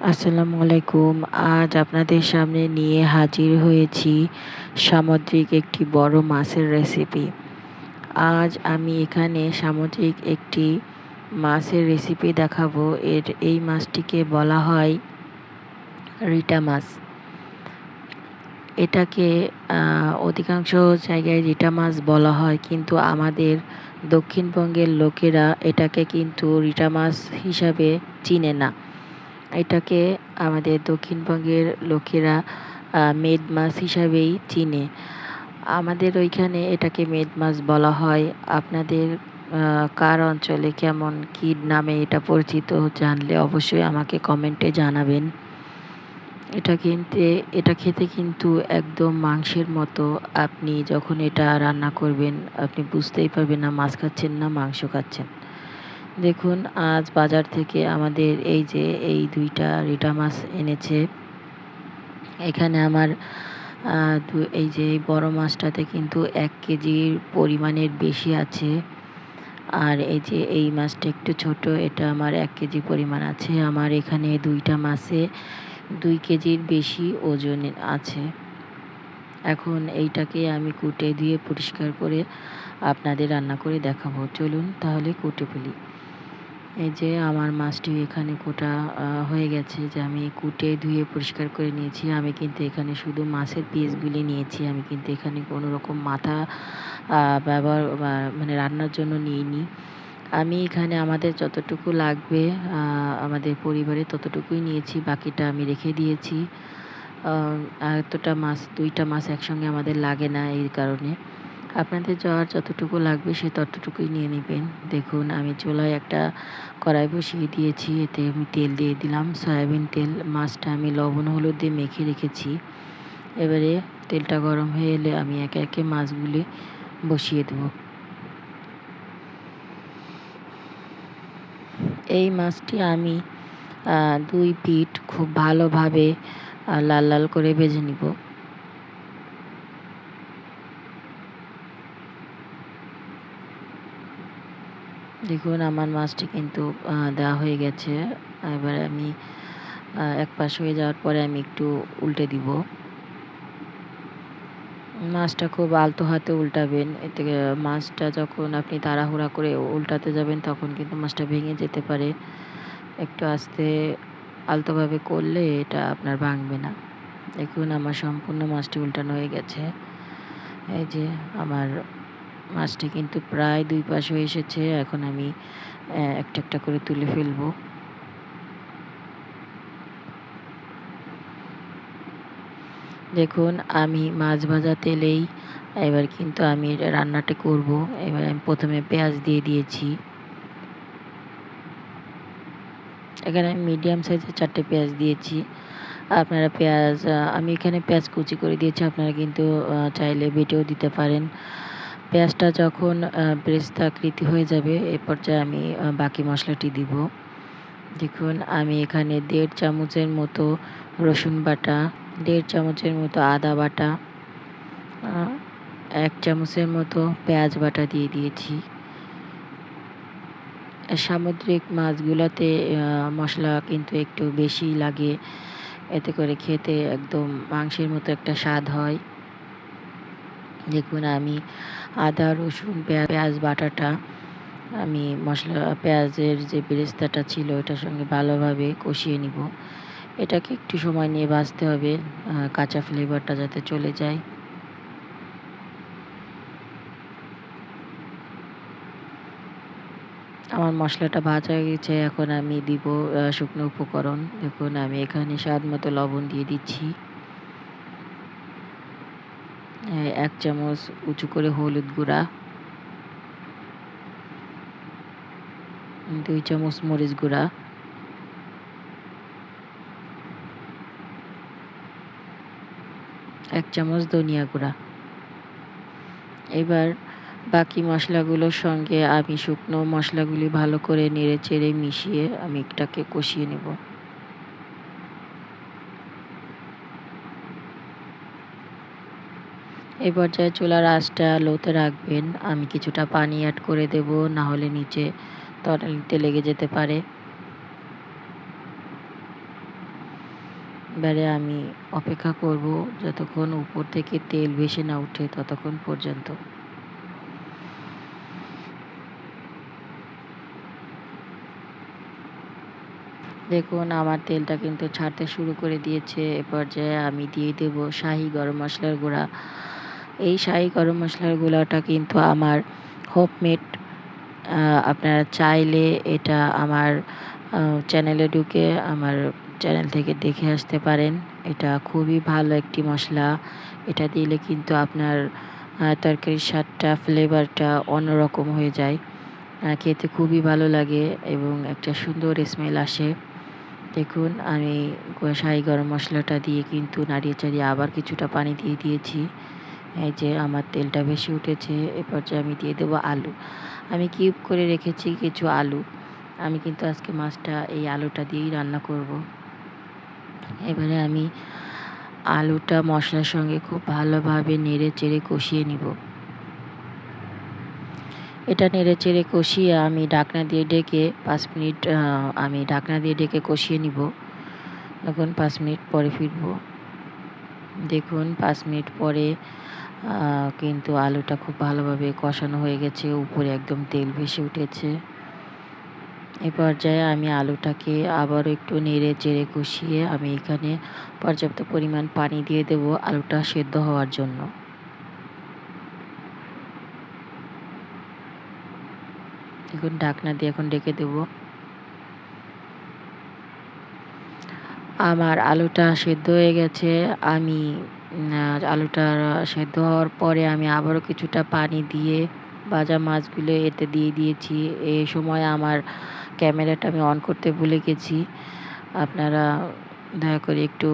আসসালামু আলাইকুম। আজ আপনাদের সামনে নিয়ে হাজির হয়েছি সামুদ্রিক একটি বড় মাছের রেসিপি। আজ আমি এখানে সামুদ্রিক একটি মাছের রেসিপি দেখাবো। এই মাছটিকে বলা হয় রিটা মাছ। এটাকে অধিকাংশ জায়গায় রিটা মাছ বলা হয়, কিন্তু আমাদের দক্ষিণবঙ্গের লোকেরা এটাকে কিন্তু রিটা মাছ হিসাবে চিনে না। এটাকে আমাদের দক্ষিণবঙ্গের লোকেরা মেড মাছ হিসাবেই চিনে। আমাদের ওইখানে এটাকে মেড মাছ বলা হয়। আপনাদের কার অঞ্চলে কেমন কী নামে এটা পরিচিত জানলে অবশ্যই আমাকে কমেন্টে জানাবেন। এটা খেতে কিন্তু একদম মাংসের মতো। আপনি যখন এটা রান্না করবেন আপনি বুঝতেই পারবেন না মাছ খাচ্ছেন না মাংস খাচ্ছেন। দেখুন, আজ বাজার থেকে আমাদের এই দুইটা রিটা মাছ এনেছে। এখানে আমার এই যে বড় মাছটাতে কিন্তু 1 কেজির পরিমাণের বেশি আছে। আর এই মাছটা একটু ছোট, এটা আমার 1 কেজি পরিমাণ আছে। আমার এখানে দুইটা মাছে 2 কেজির বেশি ওজন আছে। এখন এইটাকে আমি কুটে দিয়ে পরিষ্কার করে আপনাদের রান্না করে দেখাবো। চলুন তাহলে কুটে ফেলি। এই যে আমার মাছটি এখানে কোটা হয়ে গেছে, যে আমি কুটে ধুয়ে পরিষ্কার করে নিয়েছি। আমি কিন্তু এখানে শুধু মাছের পিসগুলি নিয়েছি। আমি কিন্তু এখানে কোনো রকম মাথা ব্যবহার মানে রান্নার জন্য নিইনি। আমি এখানে আমাদের যতটুকু লাগবে আমাদের পরিবারে ততটুকুই নিয়েছি, বাকিটা আমি রেখে দিয়েছি। দুইটা মাছ একসঙ্গে আমাদের লাগে না, এই কারণে আপনাদের যতটুকু লাগবে সে ততটুকুই নিয়ে নেবেন। দেখুন, আমি চুলায় একটা কড়াই বসিয়ে দিয়েছি। এতে আমি তেল দিয়ে দিলাম, সয়াবিন তেল। মাছটা আমি লবণ হলুদ দিয়ে মেখে রেখেছি। এবারে তেলটা গরম হয়ে এলে আমি একে একে মাছগুলি বসিয়ে দেব। এই মাছটি আমি 2 পিঠ খুব ভালোভাবে লাল লাল করে ভেজে নিব। দেখুন, আমার মাছটি কিন্তু দেওয়া হয়ে গেছে। এবারে আমি এক পাশ হয়ে যাওয়ার পরে আমি একটু উল্টে দিব। মাছটা খুব আলতো হাতে উল্টাবেন। এতে মাছটা যখন আপনি তাড়াহুড়া করে উল্টাতে যাবেন তখন কিন্তু মাছটা ভেঙে যেতে পারে। একটু আস্তে আলতোভাবে করলে এটা আপনার ভাঙবে না। দেখুন, আমার সম্পূর্ণ মাছটি উল্টানো হয়ে গেছে। এই যে আমার মাছটি কিন্তু প্রায় 2 পাশ হয়ে এসেছে। এখন আমি একটা একটা করে তুলে ফেলবো। দেখুন, আমি মাছ ভাজা তেলেই এবার কিন্তু আমি রান্নাটা করব। এবার আমি প্রথমে পেঁয়াজ দিয়ে দিয়েছি। এখানে আমি মিডিয়াম সাইজের 4টে পেঁয়াজ দিয়েছি। আপনারা আমি এখানে পেঁয়াজ কুচি করে দিয়েছি। আপনারা কিন্তু চাইলে বেটেও দিতে পারেন। পেঁয়াজটা যখন বেরেস্তা আকৃতি হয়ে যাবে এ পর্যায়ে আমি বাকি মশলাটি দিব। দেখুন, আমি এখানে 1.5 চামচের মতো রসুন বাটা, 1.5 চামচের মতো আদা বাটা, 1 চামচের মতো পেঁয়াজ বাটা দিয়ে দিয়েছি। সামুদ্রিক মাছগুলোতে মশলা কিন্তু একটু বেশি লাগে, এতে করে খেতে একদম মাংসের মতো একটা স্বাদ হয়। দেখুন, আমি আদা রসুন পেঁয়াজ বাটাটা আমি পেঁয়াজের যে বেরেস্তাটা ছিল ওটার সঙ্গে ভালোভাবে কষিয়ে নিব। এটাকে একটু সময় নিয়ে ভাজতে হবে, কাঁচা ফ্লেভারটা যাতে চলে যায়। আমার মশলাটা ভাজা হয়ে গেছে। এখন আমি দিব শুকনো উপকরণ। দেখুন, আমি এখানে স্বাদ মতো লবণ দিয়ে দিচ্ছি। 1 চামচ উঁচু করে হলুদ গুঁড়া, 2 চামচ মরিচ গুঁড়া, 1 চামচ ধনিয়া গুঁড়া। এবার বাকি মশলাগুলোর সঙ্গে আমি শুকনো মশলাগুলি ভালো করে নেড়ে চেড়ে মিশিয়ে আমি এটাকে কষিয়ে নেব। এই পর্যায়ে চুলার আঁচটা লোতে রাখবেন। আমি কিছুটা পানি অ্যাড করে দেব, না হলে নিচে তলানিতে লেগে যেতে পারে। এবারে আমি অপেক্ষা করব যতক্ষণ উপর থেকে তেল ভেসে না ওঠে ততক্ষণ পর্যন্ত। দেখুন আমার তেলটা কিন্তু ছাড়তে শুরু করে দিয়েছে। এ পর্যায়ে আমি দিয়ে দেব শাহি গরম মশলার গুঁড়া। এই শাহি গরম মশলার গুঁড়াটা কিন্তু আমার হোমমেড। আপনারা চাইলে এটা আমার চ্যানেলে ঢুকে আমার চ্যানেল থেকে দেখে আসতে পারেন। এটা খুবই ভালো একটি মশলা। এটা দিলে কিন্তু আপনার তরকারির স্বাদটা, ফ্লেভারটা অন্যরকম হয়ে যায়। খেতে খুবই ভালো লাগে এবং একটা সুন্দর স্মেল আসে। দেখুন আমি শাহি গরম মশলাটা দিয়ে কিন্তু নাড়িয়ে চাড়িয়ে আবার কিছুটা পানি দিয়ে দিয়েছি। এই যে আমার তেলটা বেশি উঠেছে। এ পর্যায়ে আমি দিয়ে দেবো আলু। আমি কিউব করে রেখেছি কিছু আলু। আমি কিন্তু আজকে মাছটা এই আলুটা দিয়েই রান্না করব। এবারে আমি আলুটা মশলার সঙ্গে খুব ভালোভাবে নেড়ে চেড়ে কষিয়ে নিব। এটা নেড়ে চেড়ে কষিয়ে আমি ঢাকনা দিয়ে ঢেকে 5 মিনিট আমি ঢাকনা দিয়ে ঢেকে কষিয়ে নিব। এখন 5 মিনিট পরে ফিরব। দেখুন 5 মিনিট পরে কিন্তু আলুটা খুব ভালোভাবে কষানো হয়ে গেছে। উপরে একদম তেল ভেসে উঠেছে। এ পর্যায়ে আমি আলুটাকে আবারও একটু নেড়ে চেড়ে কষিয়ে আমি এখানে পর্যাপ্ত পরিমাণ পানি দিয়ে দেব আলুটা সেদ্ধ হওয়ার জন্য। দেখুন ঢাকনা দিয়ে এখন ঢেকে দেব। আমার আলুটা সেদ্ধ হয়ে গেছে। আমি আলুটা সেদ্ধ হওয়ার পরে আমি আবারও কিছুটা পানি দিয়ে ভাজা মাছগুলো এতে দিয়ে দিয়েছি। এই সময় আমার ক্যামেরাটা আমি অন করতে ভুলে গেছি। আপনারা দয়া করে একটু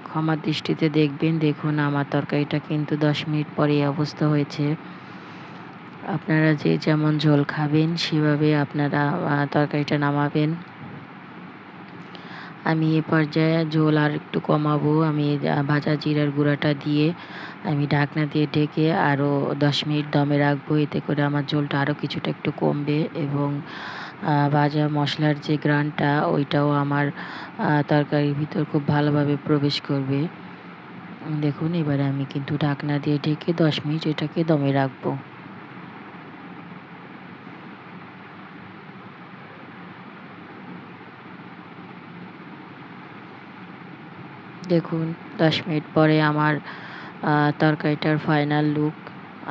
ক্ষমার দৃষ্টিতে দেখবেন। দেখুন আমার তরকারিটা কিন্তু 10 মিনিট পরে এই অবস্থা হয়েছে। আপনারা যে যেমন ঝোল খাবেন সেভাবে আপনারা তরকারিটা নামাবেন। আমি এ পর্যায়ে ঝোল আর একটু কমাবো। আমি ভাজা জিরার গুঁড়াটা দিয়ে আমি ঢাকনা দিয়ে ঢেকে আরও 10 মিনিট দমে রাখবো। এতে করে আমার ঝোলটা আরও কিছুটা একটু কমবে এবং ভাজা মশলার যে ঘ্রাণটা ওইটাও আমার তরকারির ভিতর খুব ভালোভাবে প্রবেশ করবে। দেখুন এবারে আমি কিন্তু ঢাকনা দিয়ে ঢেকে 10 মিনিট এটাকে দমে রাখবো। দেখুন 10 মিনিট পরে আমার তরকারিটার ফাইনাল লুক।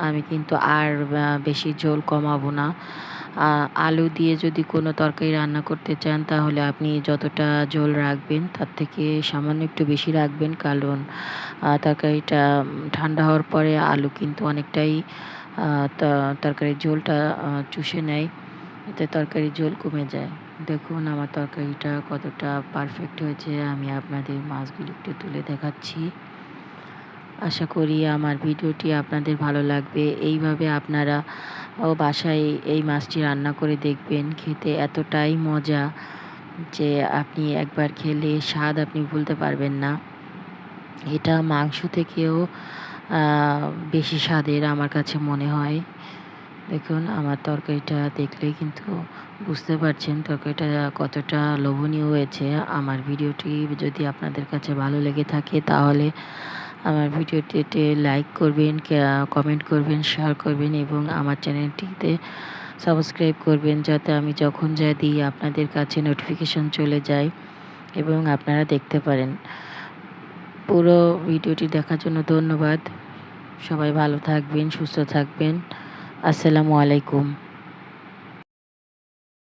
আমি কিন্তু আর বেশি ঝোল কমাবো না। আলু দিয়ে যদি কোনো তরকারি রান্না করতে চান তাহলে আপনি যতটা ঝোল রাখবেন তার থেকে সামান্য একটু বেশি রাখবেন। কারণ তরকারিটা ঠান্ডা হওয়ার পরে আলু কিন্তু অনেকটাই তরকারির ঝোলটা চুষে নেয়। এতে তরকারির ঝোল কমে যায়। দেখুন আমার তরকারিটা কতটা পারফেক্ট হয়েছে। আমি আপনাদের মাছগুলো একটু তুলে দেখাচ্ছি। আশা করি আমার ভিডিওটি আপনাদের ভালো লাগবে। এইভাবে আপনারা বাসায় এই মাছটি রান্না করে দেখবেন। খেতে এতটাই মজা যে আপনি একবার খেলে স্বাদ আপনি ভুলতে পারবেন না। এটা মাংস থেকেও বেশি স্বাদের আমার কাছে মনে হয়। দেখুন আমার তরকারিটা দেখলেই কিন্তু বুঝতে পারছেন তরকারিটা কতটা লোভনীয় হয়েছে। আমার ভিডিওটি যদি আপনাদের কাছে ভালো লেগে থাকে তাহলে আমার ভিডিওটিতে লাইক করবেন, কমেন্ট করবেন, শেয়ার করবেন এবং আমার চ্যানেলটিতে সাবস্ক্রাইব করবেন যাতে আমি যখন যা দিই আপনাদের কাছে নোটিফিকেশন চলে যায় এবং আপনারা দেখতে পারেন। পুরো ভিডিওটি দেখার জন্য ধন্যবাদ। সবাই ভালো থাকবেন, সুস্থ থাকবেন। আসসালামু আলাইকুম।